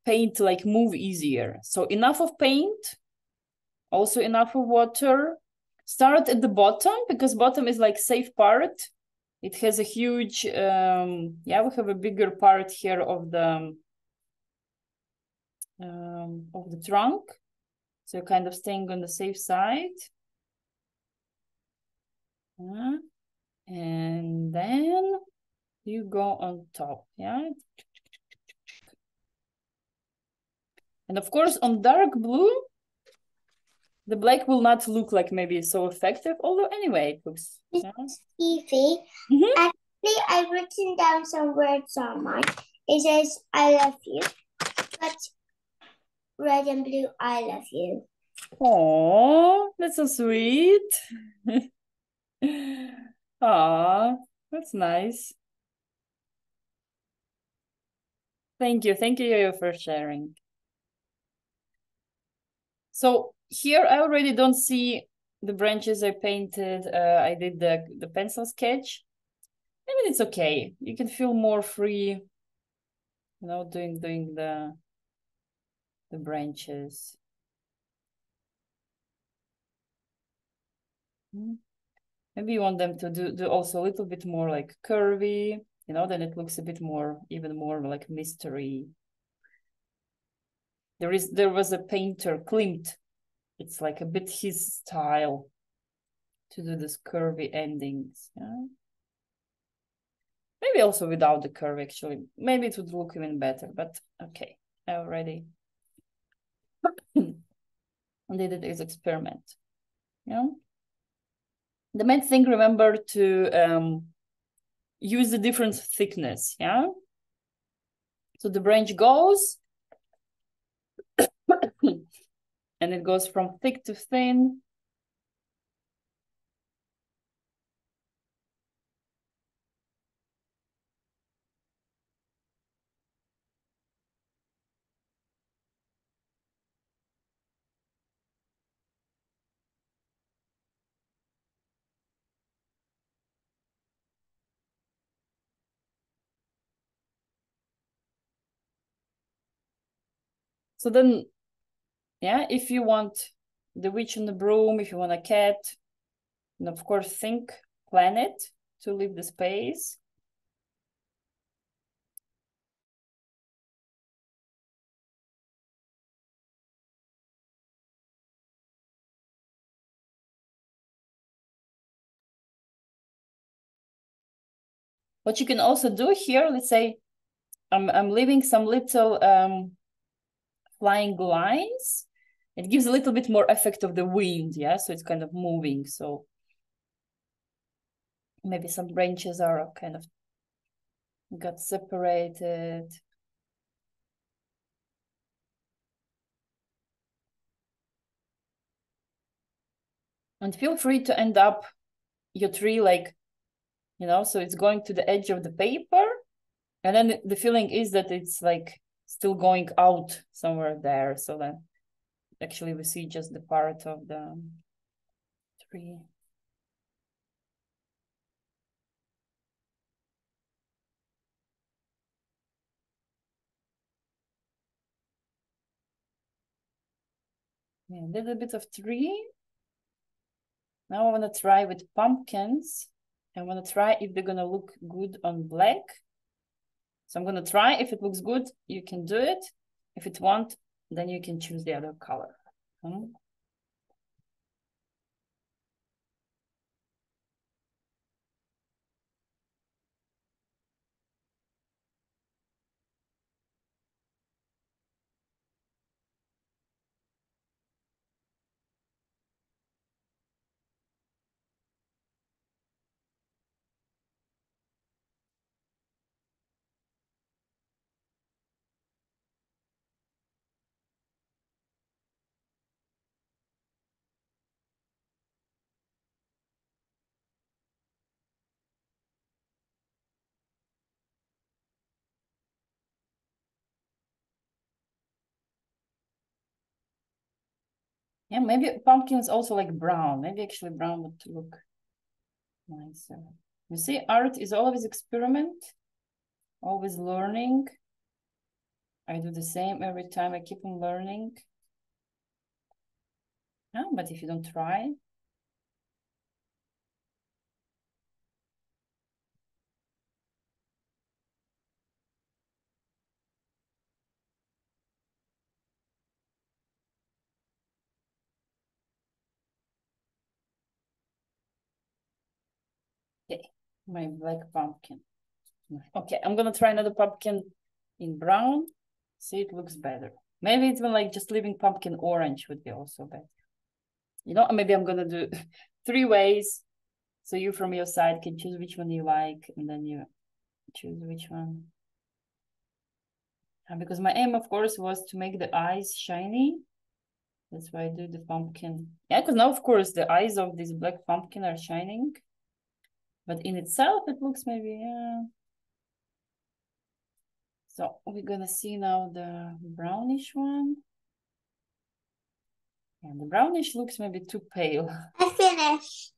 Speaker 1: paint like move easier. So enough of paint, also enough of water. Start at the bottom, because bottom is like safe part. It has a huge, we have a bigger part here of the trunk. So kind of staying on the safe side. And then you go on top, yeah? And of course, on dark blue, the black will not look like maybe so effective, although anyway, it looks... Yeah.
Speaker 2: Evie, actually, I've written down some words on mine. It says, I love you, but red and blue, I love you.
Speaker 1: Oh, that's so sweet. Aw, that's nice. Thank you for sharing. So here I already don't see the branches I painted. I did the pencil sketch. I mean, it's okay. You can feel more free, you know, doing the branches. Maybe you want them to do also a little bit more like curvy, you know, then it looks a bit more, even more like mystery. There was a painter, Klimt. It's like a bit his style to do this curvy endings. Yeah. Maybe also without the curve, actually. Maybe it would look even better, but okay. I already did this experiment. Yeah. The main thing, remember to use the different thickness, yeah? So the branch goes, and it goes from thick to thin. So then, yeah, if you want the witch on the broom, if you want a cat, and of course think, plan it to leave the space. What you can also do here, let's say I'm leaving some little flying lines. It gives a little bit more effect of the wind, yeah? So it's kind of moving. So maybe some branches are kind of got separated. And feel free to end up your tree like, you know, so it's going to the edge of the paper. And then the feeling is that it's like still going out somewhere there. So then actually we see just the part of the tree. Yeah, a little bit of tree. Now I want to try with pumpkins. I want to try if they're going to look good on black. So I'm going to try. If it looks good, you can do it. If it won't, then you can choose the other color. Yeah, maybe pumpkins also like brown. Maybe actually brown would look nicer. You see, art is always experiment, always learning. I do the same every time. I keep on learning. Yeah, but if you don't try. Okay, my black pumpkin. Okay, I'm gonna try another pumpkin in brown. See, it looks better. Maybe even like just leaving pumpkin orange would be also better. You know, maybe I'm gonna do 3 ways. So you from your side can choose which one you like, and then you choose which one. Because my aim, of course, was to make the eyes shiny. That's why I do the pumpkin. Yeah, because now, of course, the eyes of this black pumpkin are shining. But in itself, it looks maybe, yeah. So we're gonna see now the brownish one. And the brownish looks maybe too pale.
Speaker 2: I finished.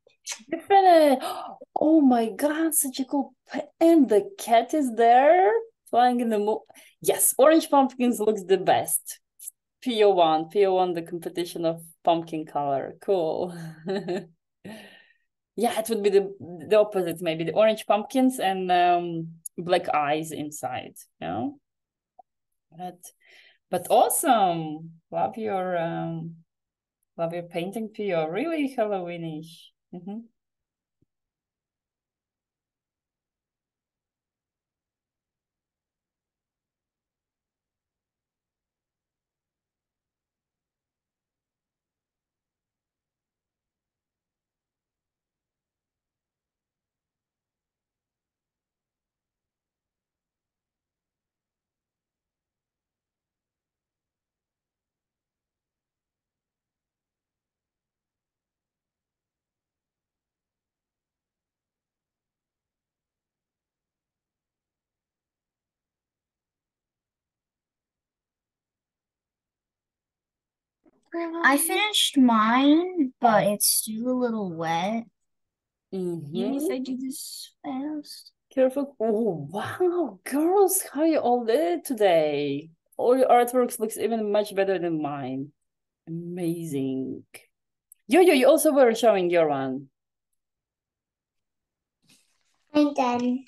Speaker 1: You finished. Oh my God, such a cool. And the cat is there flying in the moon. Yes, orange pumpkins looks the best. PO1, the competition of pumpkin color. Cool. Yeah, it would be the opposite, maybe the orange pumpkins and black eyes inside, you know? But awesome. Love your painting, PO. Really Halloweenish.
Speaker 2: I finished mine, but it's still a little wet. Even if I do this fast.
Speaker 1: Careful. Oh, wow. Girls, how you all did it today? All your artworks looks even much better than mine. Amazing. Yo, you also were showing your one.
Speaker 2: I'm done.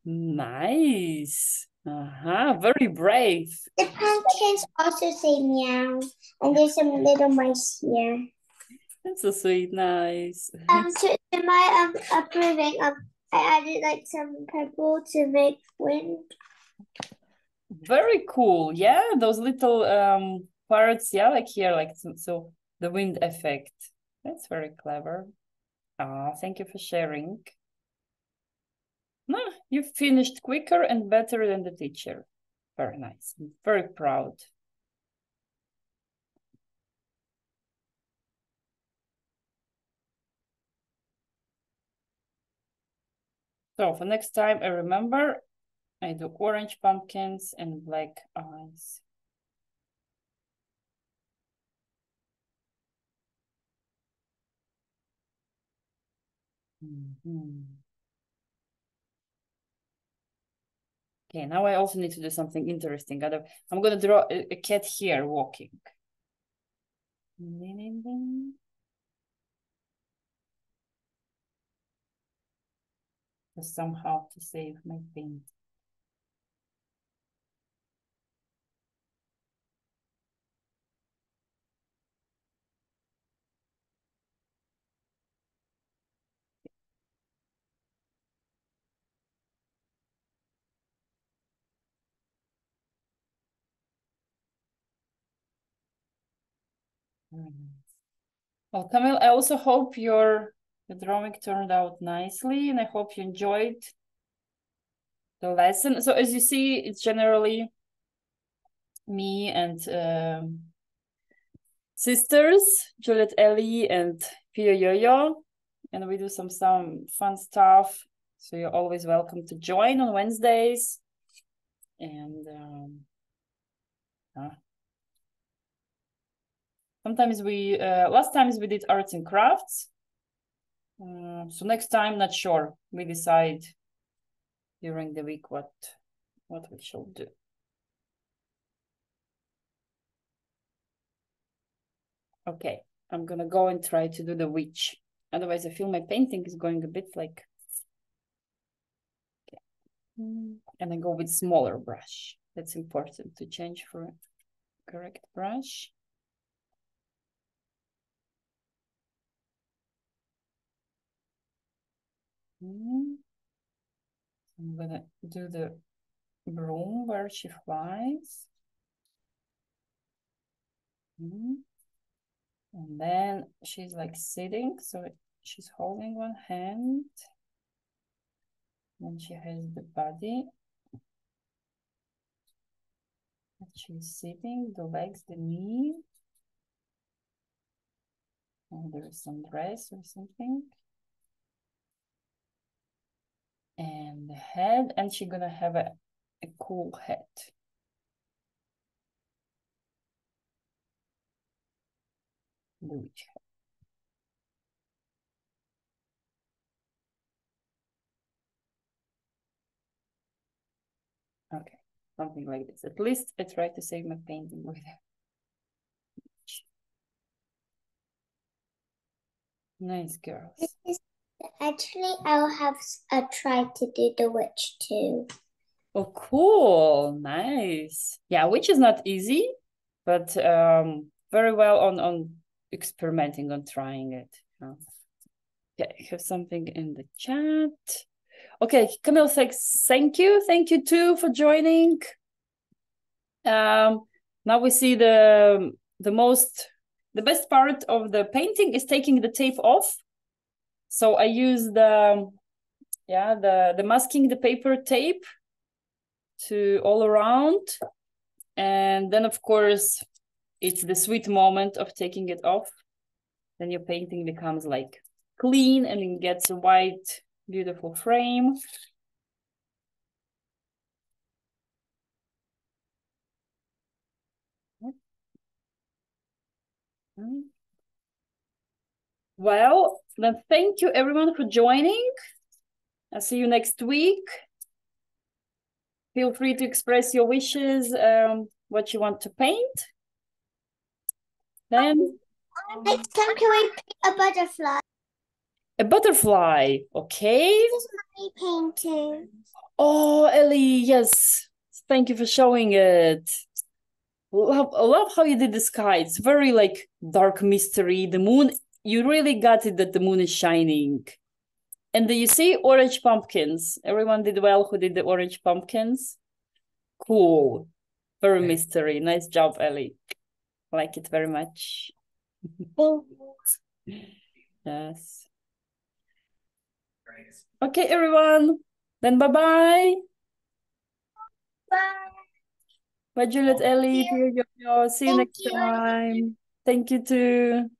Speaker 1: Nice. Very brave.
Speaker 2: The pumpkins also say meow, and there's some little mice here.
Speaker 1: That's so sweet. Nice.
Speaker 2: To my approving, I added like some purple to make wind.
Speaker 1: Very cool. Yeah, those little parrots. Yeah, like here, like so the wind effect. That's very clever. Thank you for sharing. No, you finished quicker and better than the teacher. Very nice. I'm very proud. So for next time, I remember I do orange pumpkins and black eyes. Okay, now I also need to do something interesting. I'm going to draw a cat here walking. Just somehow to save my paint. Well, Camille, I also hope the drawing turned out nicely, and I hope you enjoyed the lesson. So as you see, it's generally me and sisters, Juliet Ellie and Pio Yo-Yo, and we do some fun stuff. So you're always welcome to join on Wednesdays. And Sometimes we, last times we did arts and crafts. So next time, not sure. We decide during the week what we shall do. Okay, I'm gonna go and try to do the witch. Otherwise, I feel my painting is going a bit like... Okay. And I go with smaller brush. That's important to change for a correct brush. I'm gonna do the room where she flies. And then she's like sitting, so she's holding one hand. Then she has the body. And she's sitting, the legs, the knee. And there is some dress or something. And the head, and she's gonna have a cool head. The witch head. Okay, something like this. At least I try to save my painting with it. Nice, girls.
Speaker 2: Actually, I'll have a try to do the witch too.
Speaker 1: Oh, cool. Nice. Yeah, witch is not easy, but very well on experimenting, on trying it. Okay, I have something in the chat. Okay, Camille says thank you. Thank you too for joining. Now we see the best part of the painting is taking the tape off. So I use the masking the paper tape to all around. And then of course it's the sweet moment of taking it off. Then your painting becomes like clean and it gets a white, beautiful frame. Well, then thank you everyone for joining. I'll see you next week. Feel free to express your wishes, what you want to paint. Then
Speaker 2: Next time, can we paint a butterfly?
Speaker 1: A butterfly, okay.
Speaker 2: This is my painting.
Speaker 1: Oh, Ellie, yes. Thank you for showing it. Love how you did the sky. It's very like dark mystery. The moon, you really got it that the moon is shining. And do you see orange pumpkins? Everyone did well who did the orange pumpkins. Cool. Very mystery. Nice job, Ellie. I like it very much. Yes. Okay, everyone. Then bye-bye.
Speaker 2: Bye.
Speaker 1: Bye, Juliet, Ellie, Yo-Yo. See you next time. Thank you too.